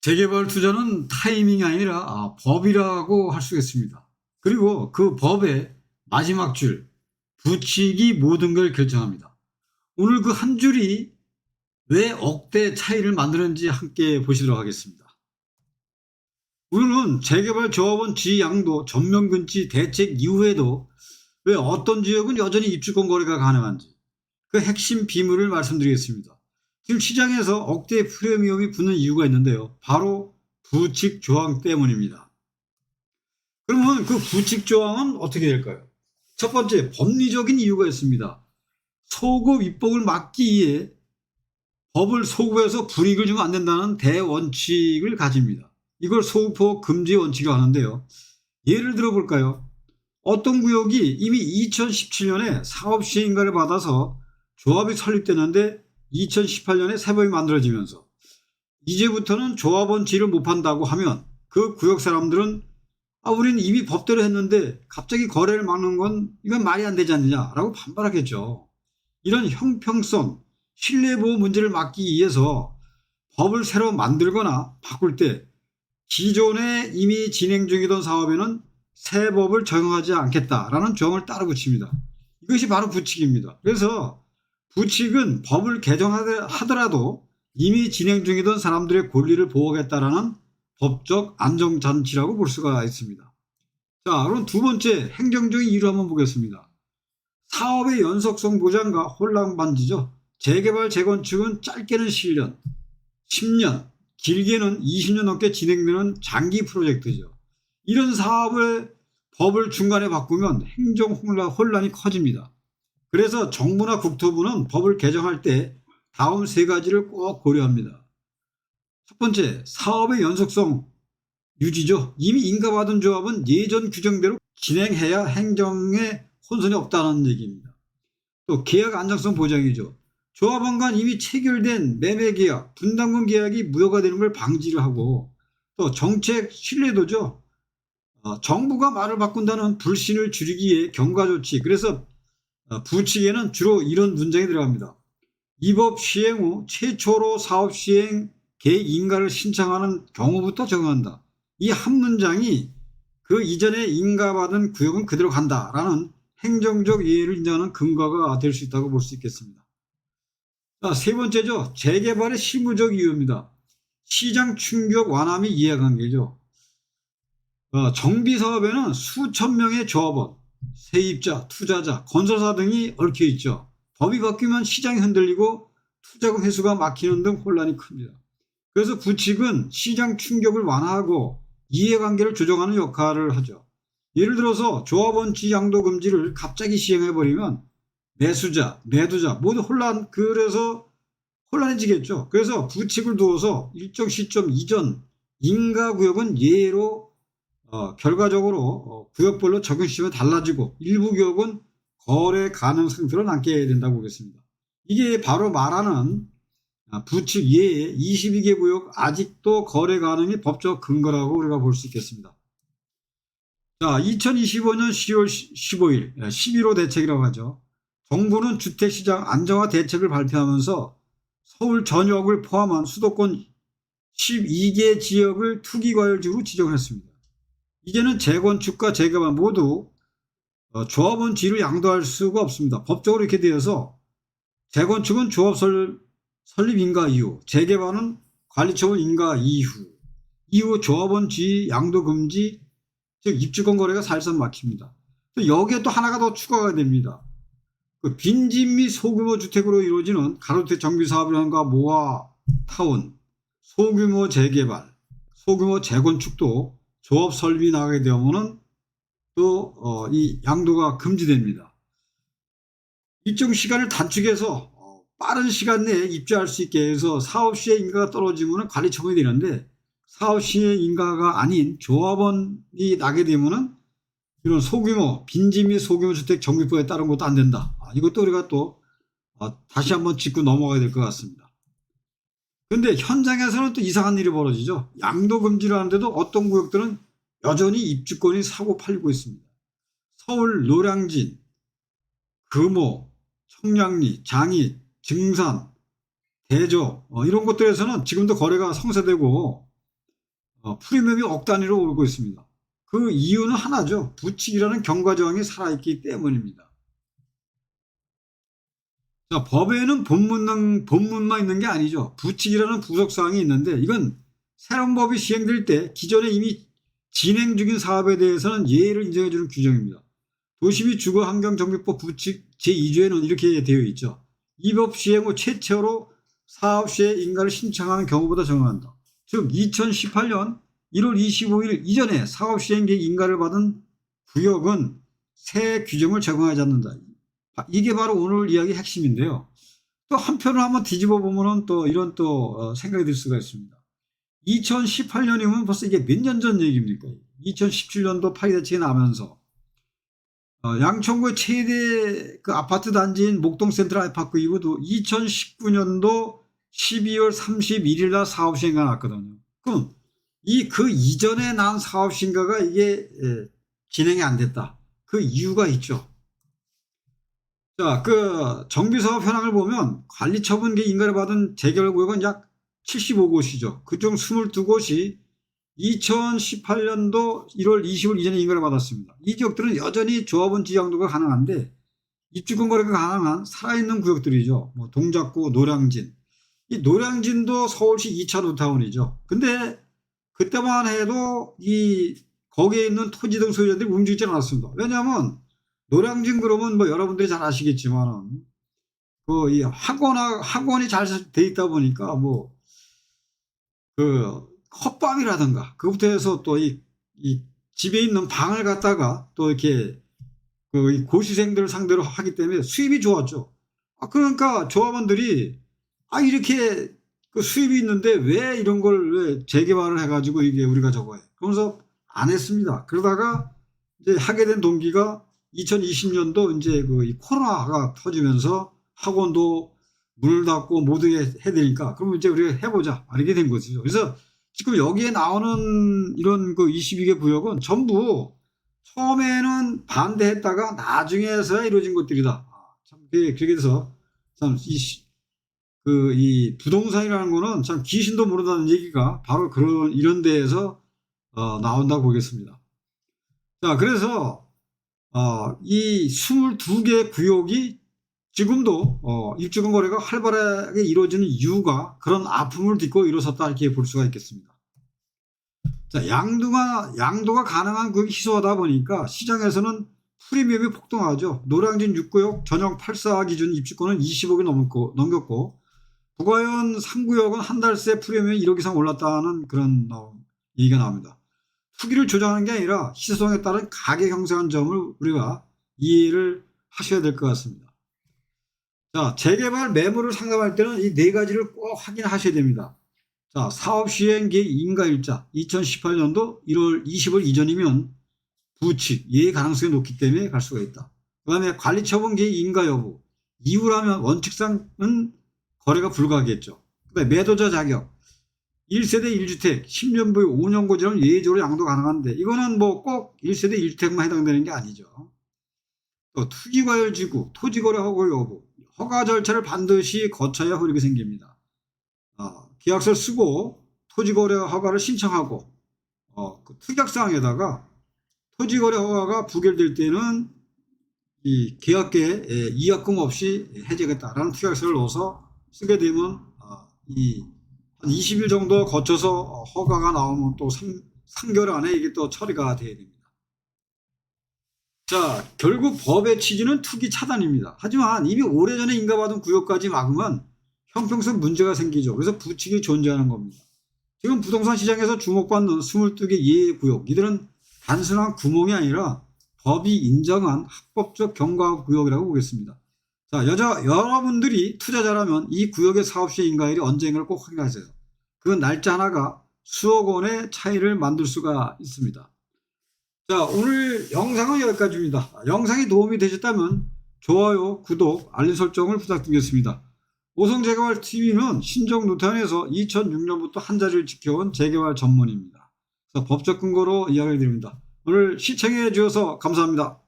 재개발 투자는 타이밍이 아니라 법이라고 할 수 있습니다. 그리고 그 법의 마지막 줄, 부칙이 모든 걸 결정합니다. 오늘 그 한 줄이 왜 억대 차이를 만드는지 함께 보시도록 하겠습니다. 오늘은 재개발 조합원 지양도 전면금지 대책 이후에도 왜 어떤 지역은 여전히 입주권 거래가 가능한지 그 핵심 비밀을 말씀드리겠습니다. 지금 시장에서 억대 프리미엄이 붙는 이유가 있는데요. 바로 부칙 조항 때문입니다. 그러면 그 부칙 조항은 어떻게 될까요? 첫 번째, 법리적인 이유가 있습니다. 소급 입법을 막기 위해 법을 소급해서 불이익을 주면 안 된다는 대원칙을 가집니다. 이걸 소급호 금지 원칙이라고 하는데요. 예를 들어 볼까요? 어떤 구역이 이미 2017년에 사업시행인가를 받아서 조합이 설립되는데 2018년에 세법이 만들어지면서 이제부터는 조합원 지를 못 판다고 하면 그 구역 사람들은 우리는 이미 법대로 했는데 갑자기 거래를 막는 건 이건 말이 안 되지 않느냐라고 반발하겠죠. 이런 형평성, 신뢰보호 문제를 막기 위해서 법을 새로 만들거나 바꿀 때 기존에 이미 진행 중이던 사업에는 새 법을 적용하지 않겠다라는 조항을 따로 붙입니다. 이것이 바로 부칙입니다. 그래서 부칙은 법을 개정하더라도 이미 진행 중이던 사람들의 권리를 보호하겠다라는 법적 안정장치라고 볼 수가 있습니다. 자, 그럼 두 번째 행정적인 이유를 한번 보겠습니다. 사업의 연속성 보장과 혼란 방지죠. 재개발, 재건축은 짧게는 7년, 10년, 길게는 20년 넘게 진행되는 장기 프로젝트죠. 이런 사업을 법을 중간에 바꾸면 행정 혼란이 커집니다. 그래서 정부나 국토부는 법을 개정할 때 다음 세 가지를 꼭 고려합니다. 첫 번째, 사업의 연속성 유지죠. 이미 인가받은 조합은 예전 규정대로 진행해야 행정에 혼선이 없다는 얘기입니다. 또 계약 안정성 보장이죠. 조합원 간 이미 체결된 매매 계약, 분담금 계약이 무효가 되는 걸 방지를 하고 또 정책 신뢰도죠. 정부가 말을 바꾼다는 불신을 줄이기 위해 경과 조치. 그래서 부칙에는 주로 이런 문장이 들어갑니다. 이 법 시행 후 최초로 사업 시행 계획 인가를 신청하는 경우부터 적용한다. 이 한 문장이 그 이전에 인가받은 구역은 그대로 간다라는 행정적 예의를 인정하는 근거가 될 수 있다고 볼 수 있겠습니다. 자, 세 번째죠. 재개발의 실무적 이유입니다. 시장 충격 완화 및 이해관계죠. 정비사업에는 수천 명의 조합원, 세입자, 투자자, 건설사 등이 얽혀 있죠. 법이 바뀌면 시장이 흔들리고 투자금 회수가 막히는 등 혼란이 큽니다. 그래서 부칙은 시장 충격을 완화하고 이해관계를 조정하는 역할을 하죠. 예를 들어서 조합원 지양도 금지를 갑자기 시행해버리면 매수자, 매도자 모두 그래서 혼란해지겠죠. 그래서 부칙을 두어서 일정 시점 이전 인가구역은 예외로 결과적으로 구역별로 적용 시점이 달라지고 일부 구역은 거래 가능 상태로 남게 된다고 보겠습니다. 이게 바로 말하는 부칙 예외 22개 구역 아직도 거래 가능이 법적 근거라고 우리가 볼 수 있겠습니다. 자, 2025년 10월 15일 11호 대책이라고 하죠. 정부는 주택시장 안정화 대책을 발표하면서 서울 전역을 포함한 수도권 12개 지역을 투기과열지로 지정을 했습니다. 이제는 재건축과 재개발 모두 조합원 지위를 양도할 수가 없습니다. 법적으로 이렇게 되어서 재건축은 조합 설립 인가 이후, 재개발은 관리처분 인가 이후 조합원 지위 양도 금지, 즉 입주권 거래가 사실상 막힙니다. 여기에 또 하나가 더 추가가 됩니다. 그 빈집 및 소규모 주택으로 이루어지는 가로주택 정비 사업이라든가 모아 타운, 소규모 재개발, 소규모 재건축도 조합 설립이 나가게 되면은 또 이 양도가 금지됩니다. 일정 시간을 단축해서 빠른 시간 내에 입주할 수 있게 해서 사업 시행 인가가 떨어지면 관리 처분이 되는데 사업 시행 인가가 아닌 조합원이 나게 되면은 이런 소규모 빈집 및 소규모 주택 정비법에 따른 것도 안 된다. 이것도 우리가 또 다시 한번 짚고 넘어가야 될 것 같습니다. 그런데 현장에서는 또 이상한 일이 벌어지죠. 양도 금지를 하는데도 어떤 구역들은 여전히 입주권이 사고 팔리고 있습니다. 서울 노량진, 금호, 청량리, 장이, 증산, 대저 이런 곳들에서는 지금도 거래가 성사되고 프리미엄이 억 단위로 오르고 있습니다. 그 이유는 하나죠. 부칙이라는 경과조항이 살아있기 때문입니다. 자, 법에는 본문만 있는 게 아니죠. 부칙이라는 부속사항이 있는데 이건 새로운 법이 시행될 때 기존에 이미 진행 중인 사업에 대해서는 예외를 인정해주는 규정입니다. 도시및 주거환경정비법 부칙 제2조에는 이렇게 되어 있죠. 이 법 시행 후 최초로 사업 시에 인가를 신청하는 경우보다 정한다. 즉 2018년 1월 25일 이전에 사업 시행 계획 인가를 받은 구역은 새 규정을 적용하지 않는다. 이게 바로 오늘 이야기 핵심인데요. 또 한편으로 한번 뒤집어 보면은 또 이런 생각이 들 수가 있습니다. 2018년이면 벌써 이게 몇 년 전 얘기입니까? 2017년도 파리 대책이 나면서 양천구의 최대 그 아파트 단지인 목동 센트럴 아이파크 이후도 2019년도 12월 31일 날 사업 시행가 났거든요. 그럼 그 이전에 난 사업 시행가가 이게 진행이 안 됐다. 그 이유가 있죠. 자, 그 정비사업 현황을 보면 관리처분 인가를 받은 재개발구역은 약 75곳이죠. 그중 22곳이 2018년도 1월 20일 이전에 인가를 받았습니다. 이 지역들은 여전히 조합원 지향도가 가능한데 입주권 거래가 가능한 살아있는 구역들이죠. 뭐 동작구, 노량진. 이 노량진도 서울시 2차 노타운이죠. 근데 그때만 해도 거기에 있는 토지 등 소유자들이 움직이지 않았습니다. 왜냐하면 노량진 그러면 뭐 여러분들이 잘 아시겠지만은 이 학원이 잘 돼 있다 보니까 뭐 그 컵밥이라든가 그부터 해서 또 이 집에 있는 방을 갖다가 또 이렇게 그 고시생들을 상대로 하기 때문에 수입이 좋았죠. 그러니까 조합원들이 이렇게 그 수입이 있는데 왜 이런 걸 왜 재개발을 해가지고 이게 우리가 저거 해. 그러면서 안 했습니다. 그러다가 이제 하게 된 동기가 2020년도 이제 이 코로나가 터지면서 학원도 문을 닫고 못 하게 해드리니까 그러면 이제 우리가 해보자. 이렇게 된 거죠. 그래서 지금 여기에 나오는 이런 22개 구역은 전부 처음에는 반대했다가 나중에서야 이루어진 것들이다. 참 그렇게 돼서 참 이 부동산이라는 거는 참 귀신도 모른다는 얘기가 바로 이런 데에서 나온다고 보겠습니다. 자, 그래서 이 22개 구역이 지금도 입주권 거래가 활발하게 이루어지는 이유가 그런 아픔을 딛고 일어섰다 이렇게 볼 수가 있겠습니다. 자, 양도가 가능한 구역이 희소하다 보니까 시장에서는 프리미엄이 폭등하죠. 노량진 6구역 전용 8사 기준 입주권은 20억이 넘겼고 부가현 3구역은 한 달 새 프리미엄이 1억 이상 올랐다는 그런 얘기가 나옵니다. 투기를 조장하는 게 아니라 희소성에 따른 가격 형성한 점을 우리가 이해를 하셔야 될 것 같습니다. 자, 재개발 매물을 상담할 때는 이 네 가지를 꼭 확인하셔야 됩니다. 자, 사업 시행 계획 인가일자 2018년도 1월 20일 이전이면 부칙, 예외 가능성이 높기 때문에 갈 수가 있다. 그 다음에 관리처분 계획 인가 여부, 이유라면 원칙상은 거래가 불가하겠죠. 그 다음에 매도자 자격, 1세대 1주택, 10년 부의 5년 고지라면 예외적으로 양도 가능한데 이거는 뭐 꼭 1세대 1주택만 해당되는 게 아니죠. 또 투기과열지구, 토지거래 허가 여부, 허가 절차를 반드시 거쳐야 허리가 생깁니다. 계약서를 쓰고 토지거래 허가를 신청하고 그 특약사항에다가 토지거래 허가가 부결될 때는 이 계약계에 이약금 없이 해제하겠다라는 특약서를 넣어서 쓰게 되면 한 20일 정도 거쳐서 허가가 나오면 또 3개월 안에 이게 또 처리가 돼야 됩니다. 자, 결국 법의 취지는 투기 차단입니다. 하지만 이미 오래전에 인가받은 구역까지 막으면 형평성 문제가 생기죠. 그래서 부칙이 존재하는 겁니다. 지금 부동산 시장에서 주목받는 22개 예외 구역, 이들은 단순한 구멍이 아니라 법이 인정한 합법적 경과 구역이라고 보겠습니다. 자, 여러분들이 투자자라면 이 구역의 사업시행 인가일이 언제인가를 꼭 확인하세요. 그 날짜 하나가 수억 원의 차이를 만들 수가 있습니다. 자, 오늘 영상은 여기까지입니다. 영상이 도움이 되셨다면 좋아요, 구독, 알림 설정을 부탁드리겠습니다. 오성재개발TV는 신정 노태원에서 2006년부터 한 자리를 지켜온 재개발 전문입니다. 그래서 법적 근거로 이야기를 드립니다. 오늘 시청해 주셔서 감사합니다.